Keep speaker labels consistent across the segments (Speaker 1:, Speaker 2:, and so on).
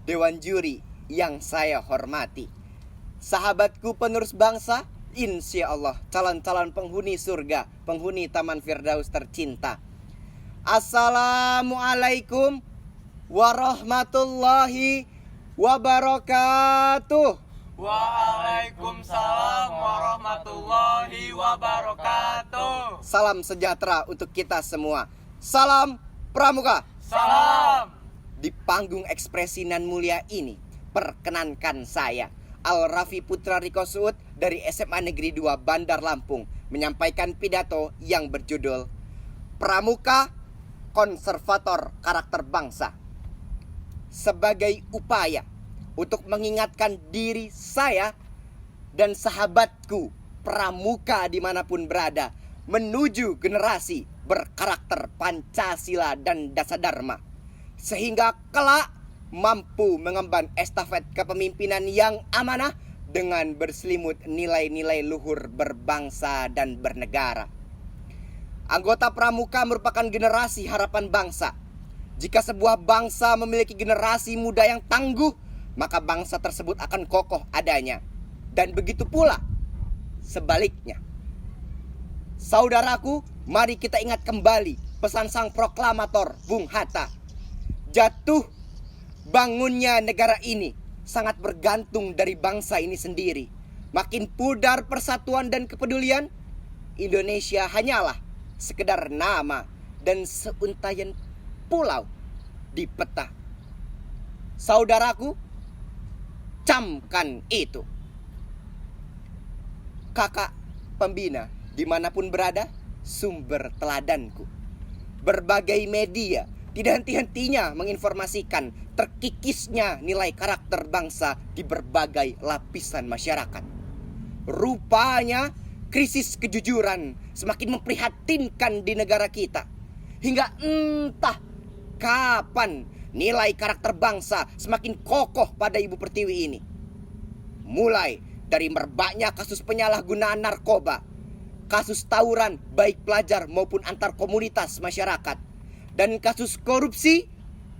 Speaker 1: Dewan Juri yang saya hormati, sahabatku penerus bangsa, insya Allah calon-calon penghuni surga, penghuni Taman Firdaus tercinta. Assalamualaikum warahmatullahi wabarakatuh.
Speaker 2: Waalaikumsalam warahmatullahi wabarakatuh.
Speaker 1: Salam sejahtera untuk kita semua. Salam Pramuka.
Speaker 2: Salam.
Speaker 1: Di panggung ekspresi nan mulia ini, perkenankan saya, Al-Rafi Putra Riko Suud dari SMA Negeri 2 Bandar Lampung, menyampaikan pidato yang berjudul Pramuka Konservator Karakter Bangsa. Sebagai upaya untuk mengingatkan diri saya dan sahabatku pramuka dimanapun berada, menuju generasi berkarakter Pancasila dan Dasadharma, sehingga kelak mampu mengemban estafet kepemimpinan yang amanah dengan berselimut nilai-nilai luhur berbangsa dan bernegara. Anggota pramuka merupakan generasi harapan bangsa. Jika sebuah bangsa memiliki generasi muda yang tangguh, maka bangsa tersebut akan kokoh adanya. Dan begitu pula sebaliknya. Saudaraku, mari kita ingat kembali pesan sang proklamator Bung Hatta. Jatuh bangunnya negara ini sangat bergantung dari bangsa ini sendiri. Makin pudar persatuan dan kepedulian, Indonesia hanyalah sekedar nama dan seuntaian pulau di peta. Saudaraku, camkan itu. Kakak pembina dimanapun berada, sumber teladanku. Berbagai media tidak henti-hentinya menginformasikan terkikisnya nilai karakter bangsa di berbagai lapisan masyarakat. Rupanya krisis kejujuran semakin memprihatinkan di negara kita. Hingga entah kapan nilai karakter bangsa semakin kokoh pada Ibu Pertiwi ini. Mulai dari merebaknya kasus penyalahgunaan narkoba, kasus tawuran baik pelajar maupun antar komunitas masyarakat, dan kasus korupsi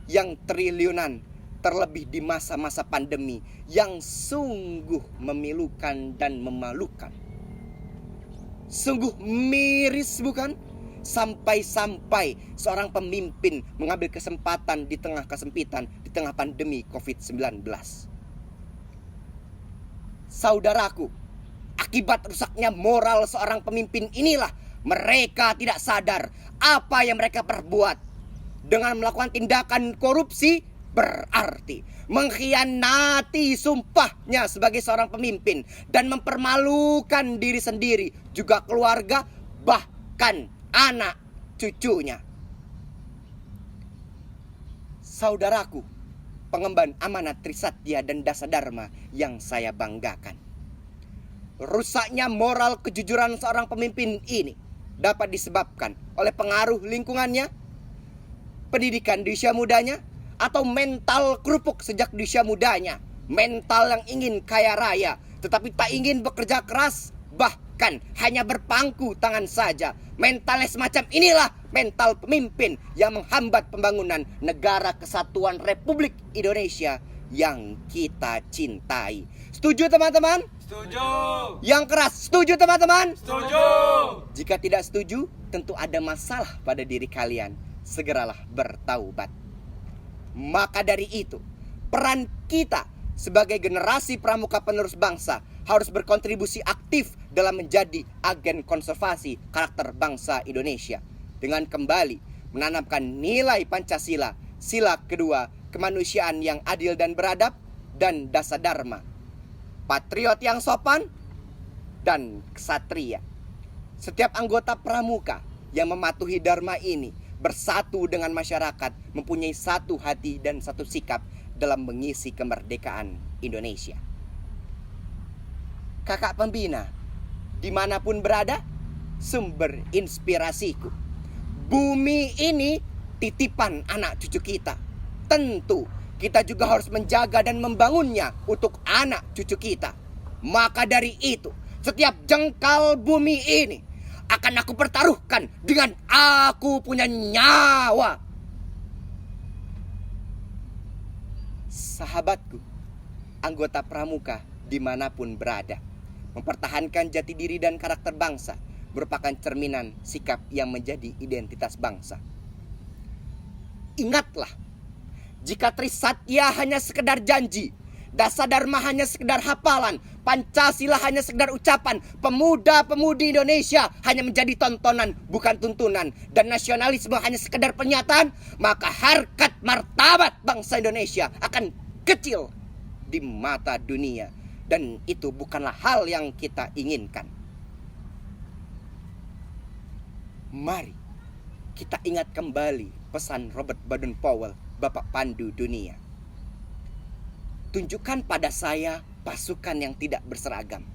Speaker 1: yang triliunan, terlebih di masa-masa pandemi yang sungguh memilukan dan memalukan. Sungguh miris, bukan? Sampai-sampai seorang pemimpin mengambil kesempatan di tengah kesempitan, di tengah pandemi COVID-19. Saudaraku, akibat rusaknya moral seorang pemimpin inilah mereka tidak sadar apa yang mereka perbuat. Dengan melakukan tindakan korupsi berarti mengkhianati sumpahnya sebagai seorang pemimpin dan mempermalukan diri sendiri, juga keluarga, bahkan anak cucunya. Saudaraku, pengemban amanat Trisatya dan Dasadharma yang saya banggakan, rusaknya moral kejujuran seorang pemimpin ini dapat disebabkan oleh pengaruh lingkungannya, pendidikan di usia mudanya, atau mental kerupuk sejak di usia mudanya. Mental yang ingin kaya raya tetapi tak ingin bekerja keras, bahkan hanya berpangku tangan saja. Mentalnya semacam inilah mental pemimpin yang menghambat pembangunan negara kesatuan Republik Indonesia yang kita cintai. Setuju teman-teman?
Speaker 2: Setuju.
Speaker 1: Yang keras, setuju teman-teman?
Speaker 2: Setuju.
Speaker 1: Jika tidak setuju, tentu ada masalah pada diri kalian. Segeralah bertaubat. Maka dari itu, peran kita sebagai generasi pramuka penerus bangsa harus berkontribusi aktif dalam menjadi agen konservasi karakter bangsa Indonesia, dengan kembali menanamkan nilai Pancasila, sila kedua, kemanusiaan yang adil dan beradab, dan Dasadharma, patriot yang sopan, dan ksatria. Setiap anggota pramuka yang mematuhi dharma ini bersatu dengan masyarakat, mempunyai satu hati dan satu sikap dalam mengisi kemerdekaan Indonesia. Kakak pembina, dimanapun berada, sumber inspirasiku. Bumi ini titipan anak cucu kita. Tentu kita juga harus menjaga dan membangunnya untuk anak cucu kita. Maka dari itu, setiap jengkal bumi ini akan aku pertaruhkan dengan aku punya nyawa. Sahabatku, anggota pramuka dimanapun berada, mempertahankan jati diri dan karakter bangsa merupakan cerminan sikap yang menjadi identitas bangsa. Ingatlah, jika Trisatya hanya sekedar janji, Dasadharma hanya sekedar hafalan, Pancasila hanya sekedar ucapan, pemuda-pemudi Indonesia hanya menjadi tontonan bukan tuntunan, dan nasionalisme hanya sekedar pernyataan, maka harkat martabat bangsa Indonesia akan kecil di mata dunia, dan itu bukanlah hal yang kita inginkan. Mari kita ingat kembali pesan Robert Baden-Powell, Bapak Pandu Dunia. Tunjukkan pada saya pasukan yang tidak berseragam,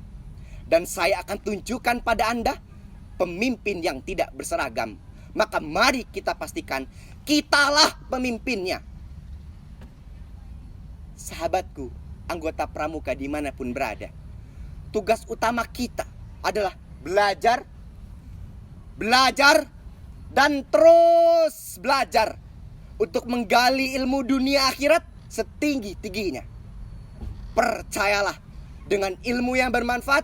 Speaker 1: dan saya akan tunjukkan pada Anda pemimpin yang tidak berseragam. Maka mari kita pastikan kitalah pemimpinnya. Sahabatku, anggota pramuka dimanapun berada, tugas utama kita adalah belajar, dan terus belajar untuk menggali ilmu dunia akhirat setinggi-tingginya. Percayalah, dengan ilmu yang bermanfaat,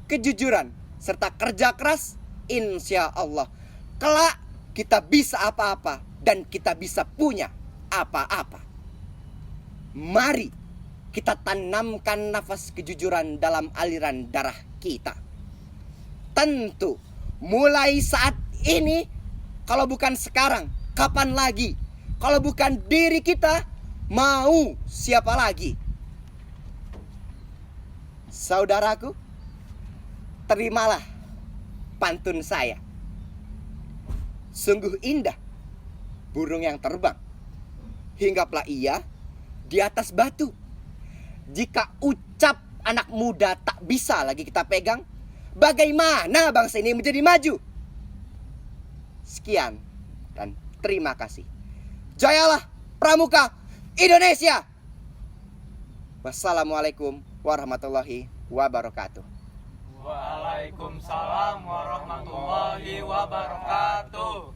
Speaker 1: kejujuran, serta kerja keras, insya Allah kelak kita bisa apa-apa dan kita bisa punya apa-apa. Mari kita tanamkan nafas kejujuran dalam aliran darah kita. Tentu mulai saat ini, kalau bukan sekarang, kapan lagi? Kalau bukan diri kita, mau siapa lagi? Saudaraku, terimalah pantun saya. Sungguh indah burung yang terbang, hinggaplah ia di atas batu. Jika ucap anak muda tak bisa lagi kita pegang, bagaimana bangsa ini menjadi maju? Sekian dan terima kasih. Jayalah Pramuka Indonesia. Wassalamualaikum warahmatullahi wabarakatuh.
Speaker 2: Waalaikumsalam warahmatullahi wabarakatuh.